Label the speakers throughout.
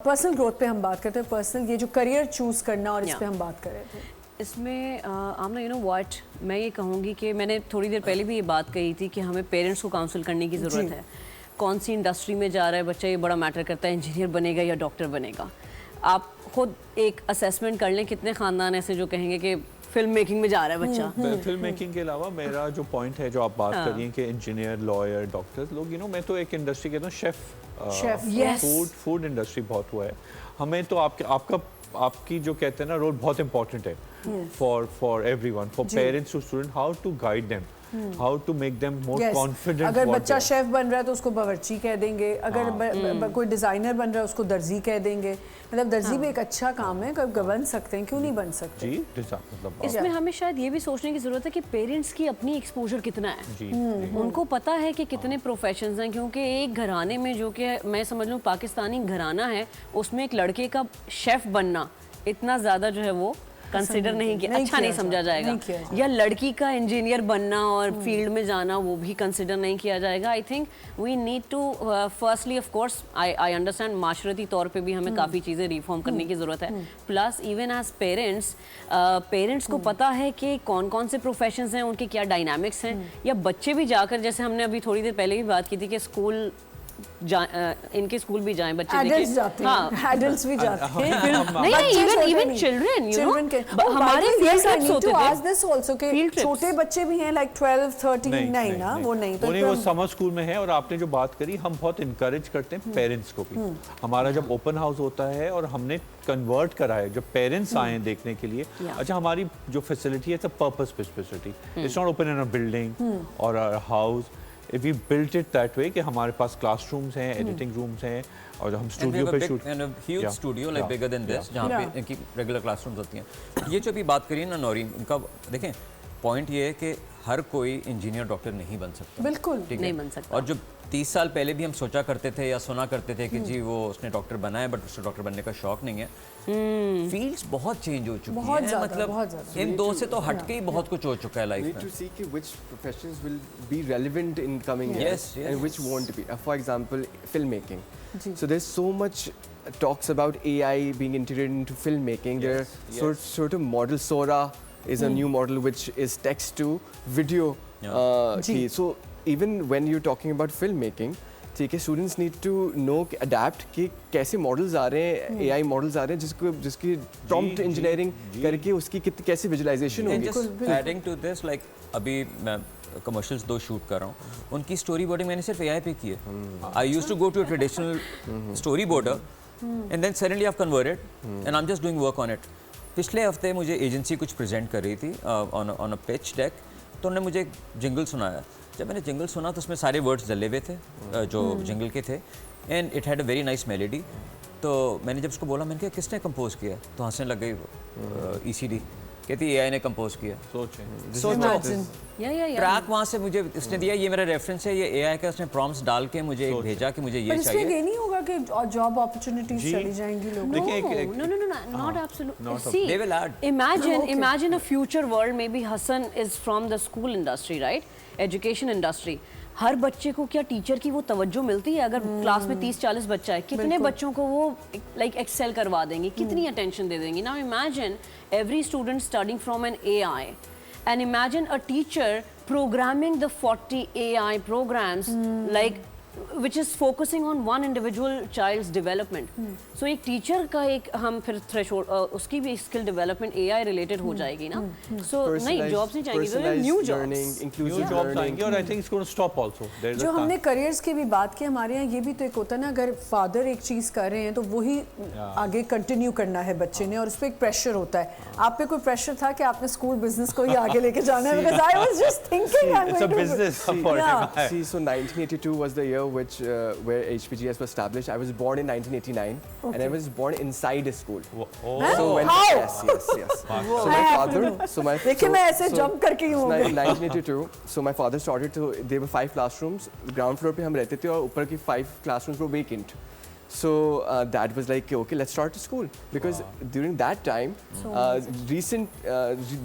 Speaker 1: Personal growth پہ ہم بات کرتے ہیں, پرسنل یہ جو کریئر چوز کرنا اور اس پہ ہم بات کر رہے تھے.
Speaker 2: اس میں آمنہ یو نو واٹ, میں یہ کہوں گی کہ میں نے تھوڑی دیر پہلے بھی یہ بات کہی تھی کہ ہمیں پیرنٹس کو کاؤنسل کرنے کی ضرورت ہے. کون سی انڈسٹری میں جا رہا ہے بچہ, یہ بڑا میٹر کرتا ہے, انجینئر بنے گا یا ڈاکٹر بنے گا. آپ خود ایک اسیسمنٹ کر لیں, کتنے خاندان ایسے جو کہیں گے کہ فلم میکنگ میں جا رہا ہے بچہ.
Speaker 3: فلم میکنگ کے علاوہ میرا جو پوائنٹ ہے جو آپ بات کر رہی ہیں کہ انجینئر, لائر, ڈاکٹر لوگ, یو نو میں تو ایک انڈسٹری کہتا ہوں شیف, فوڈ انڈسٹری بہت ہوا ہے. ہمیں تو آپ کی جو کہتے ہیں نا رول بہت امپورٹنٹ ہے for everyone, for parents to student, how to guide them, how to make them more confident.
Speaker 1: اگر بچہ شیف بن رہا ہے تو اس کو باورچی کہہ دیں گے, اگر کوئی ڈیزائنر بن رہا ہے اس کو درزی کہہ دیں گے. مطلب درزی بھی ایک اچھا کام ہے, بن سکتے ہیں, کیوں نہیں بن سکتے.
Speaker 2: اس میں ہمیں شاید یہ بھی سوچنے کی ضرورت ہے کہ پیرنٹس کی اپنی ایکسپوجر کتنا ہے, ان کو پتہ ہے کہ کتنے پروفیشنز ہیں. کیونکہ ایک گھرانے میں جو کہ میں سمجھ لوں پاکستانی گھرانہ ہے, اس میں ایک لڑکے کا شیف بننا اتنا زیادہ جو ہے وہ کنسیڈر نہیں کیا, اچھا نہیں سمجھا جائے گا. یا لڑکی کا انجینئر بننا اور فیلڈ میں جانا وہ بھی کنسیڈر نہیں کیا جائے گا. I think we need to firstly of course I understand معاشرتی طور پہ بھی ہمیں کافی چیزیں ریفارم کرنے کی ضرورت ہے. پلس ایون ایز پیرنٹس کو پتہ ہے کہ کون کون سے پروفیشنز ہیں, ان کے کیا ڈائنامکس ہیں. یا بچے بھی جا کر, جیسے ہم نے ابھی تھوڑی دیر پہلے بھی بات کی تھی کہ اسکول ان کے اسکول بھی جائیں بچے,
Speaker 1: ایڈلٹس جاتے ہیں, ایڈلٹس بھی جاتے ہیں,
Speaker 2: ایون چلڈرن, یو نو ہمارے فیلڈ ٹرپس ہوتے
Speaker 1: تھے, چھوٹے بچے بھی ہیں لائک 12 13 نہیں نا, وہ نہیں
Speaker 3: تو وہ سمر اسکول میں ہے. اور آپ نے جو بات کری, ہم بہت انکریج کرتے ہیں پیرنٹس کو بھی. ہمارا جب اوپن ہاؤس ہوتا ہے اور ہم نے کنورٹ کرا ہے, جب پیرنٹس آئے دیکھنے کے لیے, اچھا ہماری جو فیسلٹی ہے purpose based facility, it's not open in a building اور house. If we built it that way کہ ہمارے پاس کلاس رومز ہیں, ایڈیٹنگ رومز ہیں, اور ہم اسٹوڈیو پہ shoot,
Speaker 4: and a huge studio like bigger than this جہاں پہ ان کی ریگولر کلاس رومز ہوتی ہیں. یہ جو بھی بات کری نا نورین, ان کا دیکھیں پوائنٹ یہ ہے کہ ہر کوئی انجینئر ڈاکٹر نہیں بن سکتا,
Speaker 1: بالکل
Speaker 2: نہیں بن سکتا.
Speaker 4: اور جو 30 سال پہلے بھی ہم سوچا کرتے تھے یا سنا کرتے تھے کہ جی وہ اس نے ڈاکٹر بنا ہے بٹ اس کو ڈاکٹر بننے کا شوق نہیں ہے. فیلڈز بہت چینج ہو چکی ہیں, مطلب ان دو سے تو ہٹ کے ہی بہت کچھ ہو چکا ہے لائف میں.
Speaker 5: We need to see کہ which professions will be relevant in coming years and which won't be. For example, filmmaking. So there's so much talks about AI being integrated into filmmaking. There are sort of model Sora is a new model which is text to video. So even when you're talking about filmmaking, ٹھیک ہے, students need to know adapt کہ کیسے models آ رہے ہیں, اے آئی models آ رہے ہیں جس کی پرومپٹ انجینئرنگ کر کے اس کی کیسے ویژوائزیشن ہوگی.
Speaker 4: ایڈنگ ٹو دس, لائک ابھی میں کمرشلز 2 شوٹ کر رہا ہوں, ان کی اسٹوری بورڈنگ میں نے صرف اے آئی پہ کی ہے. I used to go to a traditional story boarder and then suddenly I have converted and I am just doing work on it. پچھلے ہفتے مجھے ایجنسی کچھ پریزنٹ کر رہی تھی آن اے پچ ڈیک, تو انہوں نے مجھے ایک جنگل سنایا. جب میں نے جنگل سنا تو اس میں سارے ورڈز ڈلے ہوئے تھے جو جنگل کے تھے, and it had a very nice melody. تو میں نے جب اس کو بولا, میں نے کہا کس نے کمپوز کیا, تو ہنسنے لگ گئی ECD, کہتی اے آئی نے کمپوز کیا. ٹریک وہاں سے مجھے اس نے دیا, یہ میرا ریفرنس ہے, یہ اے آئی کا اس نے پرومپٹس ڈال کے مجھے ایک بھیجا کہ مجھے یہ چاہیے.
Speaker 1: یہ نہیں ہوگا کہ جاب اپرچونٹیز چلی جائیں گی لوگوں کو.
Speaker 2: No, not absolutely. See, they will add. Imagine a future world, maybe Hassan is from the school industry, right? Education industry. ہر بچے کو کیا ٹیچر کی وہ توجہ ملتی ہے؟ اگر کلاس میں 30-40 بچہ ہے, کتنے بچوں کو وہ لائک ایکسل کروا دیں گی, کتنی اٹینشن دے دیں گی. Now imagine every student studying from an AI, and imagine a teacher programming the 40 AI programs like which is focusing on one individual child's development. So ایک ٹیچر کا ایک ہم پھر تھریشولڈ, اس کی بھی skill development a I related ہو جائے گی نا. سو نہیں جابس نہیں چاہیے گی, نیو
Speaker 3: جابس آئیں گے. اور I think it's gonna stop also.
Speaker 1: جو ہم نے کریئرس کی بھی بات کی, ہمارے یہاں یہ بھی تو ایک ہوتا ہے نا, اگر فادر ایک چیز کر رہے ہیں تو وہی آگے کنٹینیو کرنا ہے بچے نے, اور اس پہ ایک پریشر ہوتا ہے. آپ پہ کوئی پریشر تھا کہ آپ نے اسکول بزنس کو ہی آگے لے کے جانا ہے؟ Because I was just thinking
Speaker 3: it's a business.
Speaker 5: See, so 1982 was the year where HPGS was established. I was born in 1989, and I was born inside a school. So when yes. So my
Speaker 1: دیکھیں میں ایسے jump کر کے ہی ہوں.
Speaker 5: 1982. So my father started to. There were 5 classrooms. Ground floor پہ ہم رہتے تھے اور اوپر کی 5 classrooms were vacant. So Dad was like, okay, let's start a school, because during that time recent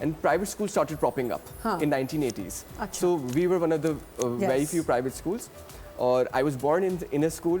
Speaker 5: and private schools started popping up in 1980s. So we were one of the very few private schools. Or I was born in a school.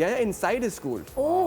Speaker 5: Yeah, inside a school.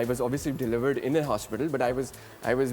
Speaker 5: I was obviously delivered in a hospital, but I was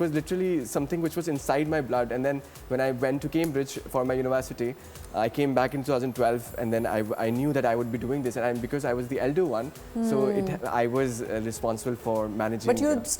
Speaker 5: was literally something which was inside my blood. And then when I went to Cambridge for my university, I came back in 2012, and then I knew that I would be doing this, and because I was the elder one, so I was responsible for managing.
Speaker 1: But you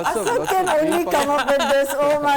Speaker 1: Asad can only come up with this. Oh my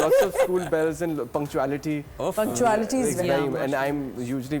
Speaker 5: Lots of school bells and punctuality.
Speaker 1: Punctuality is
Speaker 5: It's
Speaker 1: very
Speaker 5: very, and I'm usually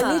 Speaker 1: early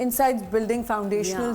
Speaker 1: inside building foundational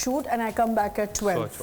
Speaker 1: shoot and I come back at 12.